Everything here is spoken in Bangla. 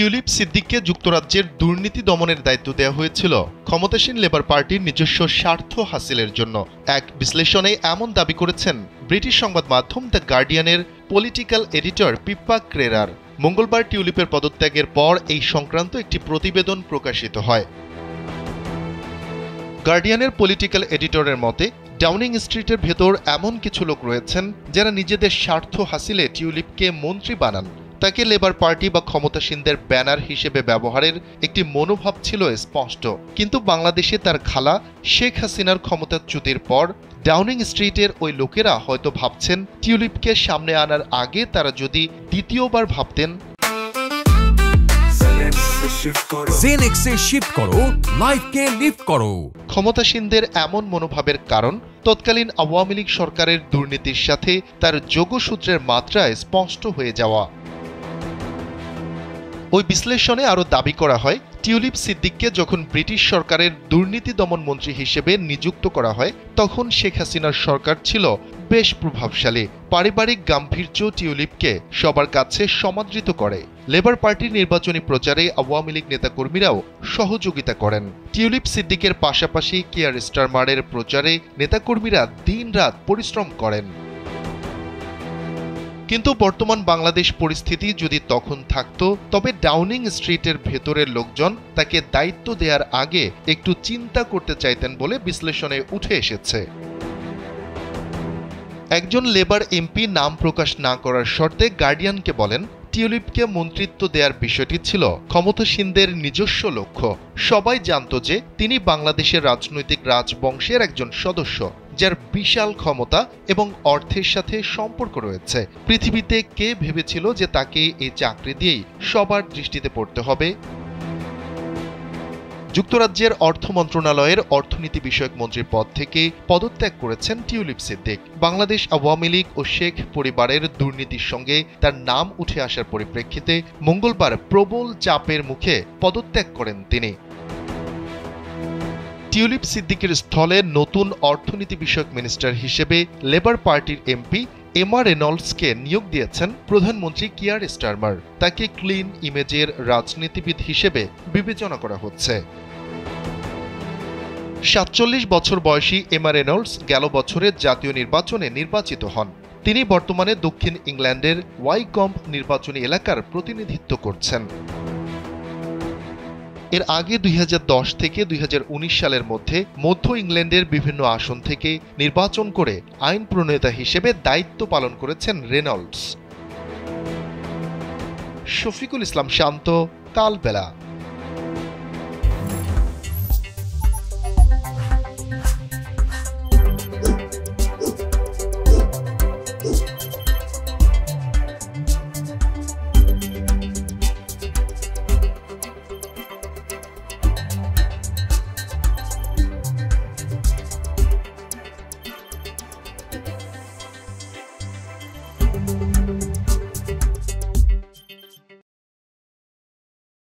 টিউলিপ সিদ্দিককে যুক্তরাজ্যের দুর্নীতি দমনের দায়িত্ব দেওয়া হয়েছিল ক্ষমতাসীন লেবার পার্টির নিজস্ব স্বার্থ হাসিলের জন্য। এক বিশ্লেষণে এমন দাবি করেছেন ব্রিটিশ সংবাদ মাধ্যম দ্য গার্ডিয়ানের পলিটিক্যাল এডিটর পিপ্পা ক্রেরার। মঙ্গলবার টিউলিপের পদত্যাগের পর এই সংক্রান্ত একটি প্রতিবেদন প্রকাশিত হয়। গার্ডিয়ানের পলিটিক্যাল এডিটরের মতে, ডাউনিং স্ট্রিটের ভেতর এমন কিছু লোক রয়েছেন যারা নিজেদের স্বার্থ হাসিলে টিউলিপকে মন্ত্রী বানান। তাকে লেবার পার্টি বা ক্ষমতাসীনদের ব্যানার হিসেবে ব্যবহারের একটি মনোভাব ছিল স্পষ্ট। কিন্তু বাংলাদেশে তার খালা শেখ হাসিনার ক্ষমতাচ্যুতির পর ডাউনিং স্ট্রিটের ওই লোকেরা হয়তো ভাবছেন টিউলিপকে সামনে আনার আগে তারা যদি দ্বিতীয়বার ভাবতেন ক্ষমতাসীনদের এমন মনোভাবের কারণ তৎকালীন আওয়ামী লীগ সরকারের দুর্নীতির সাথে তার যোগসূত্রের মাত্রা স্পষ্ট হয়ে যাওয়া। ওই বিশ্লেষণে আরও দাবি করা হয়, টিউলিপ সিদ্দিককে যখন ব্রিটিশ সরকারের দুর্নীতি দমন মন্ত্রী হিসেবে নিযুক্ত করা হয় তখন শেখ হাসিনার সরকার ছিল বেশ প্রভাবশালী। পারিবারিক গাম্ভীর্য টিউলিপকে সবার কাছে সমাদৃত করে। লেবার পার্টির নির্বাচনী প্রচারে আওয়ামী লীগ নেতাকর্মীরাও সহযোগিতা করেন। টিউলিপ সিদ্দিকের পাশাপাশি কিয়ার স্টারমারের প্রচারে নেতাকর্মীরা দিনরাত পরিশ্রম করেন। কিন্তু বর্তমান বাংলাদেশ পরিস্থিতি যদি তখন থাকতো, তবে ডাউনিং স্ট্রিটের ভেতরের লোকজন তাকে দায়িত্ব দেওয়ার আগে একটু চিন্তা করতে চাইতেন বলে বিশ্লেষণে উঠে এসেছে। একজন লেবার এমপি নাম প্রকাশ না করার শর্তে গার্ডিয়ানকে বলেন, টিউলিপকে মন্ত্রিত্ব দেওয়ার বিষয়টি ছিল ক্ষমতাসীনদের নিজস্ব লক্ষ্য। সবাই জানত যে তিনি বাংলাদেশের রাজনৈতিক রাজবংশের একজন সদস্য যার বিশাল ক্ষমতা এবং অর্থের সাথে সম্পর্ক রয়েছে। পৃথিবীতে কে ভেবেছিল যে তাকে এই চাকরি দিয়েই সবার দৃষ্টিতে পড়তে হবে? যুক্তরাজ্যের অর্থ মন্ত্রণালয়ের অর্থনীতি বিষয়ক মন্ত্রীর পদ থেকে পদত্যাগ করেছেন টিউলিপ সিদ্দিক। বাংলাদেশ আওয়ামী লীগ ও শেখ পরিবারের দুর্নীতির সঙ্গে তার নাম উঠে আসার পরিপ্রেক্ষিতে মঙ্গলবার প্রবল চাপের মুখে পদত্যাগ করেন তিনি। টিউলিপ সিদ্দিকের স্থলে নতুন অর্থনীতি বিষয়ক মিনিস্টার হিসেবে লেবার পার্টির এমপি এমা রেনল্ডসকে নিয়োগ দিয়েছেন প্রধানমন্ত্রী কিয়ার স্টারমার। তাকে ক্লিন ইমেজের রাজনীতিবিদ হিসেবে বিবেচনা করা হচ্ছে। ৪৭ বছর বয়সী এমা রেনল্ডস গেল বছরের জাতীয় নির্বাচনে নির্বাচিত হন। তিনি বর্তমানে দক্ষিণ ইংল্যান্ডের ওয়াইকম্ব নির্বাচনী এলাকার প্রতিনিধিত্ব করছেন। এর আগে ২০১০ থেকে ২০১৯ সালের মধ্যে মধ্য ইংল্যান্ডের বিভিন্ন আসন থেকে নির্বাচন করে আইন প্রণেতা হিসেবে দায়িত্ব পালন করেছেন রেনল্ডস। শফিকুল ইসলাম শান্ত, কালবেলা।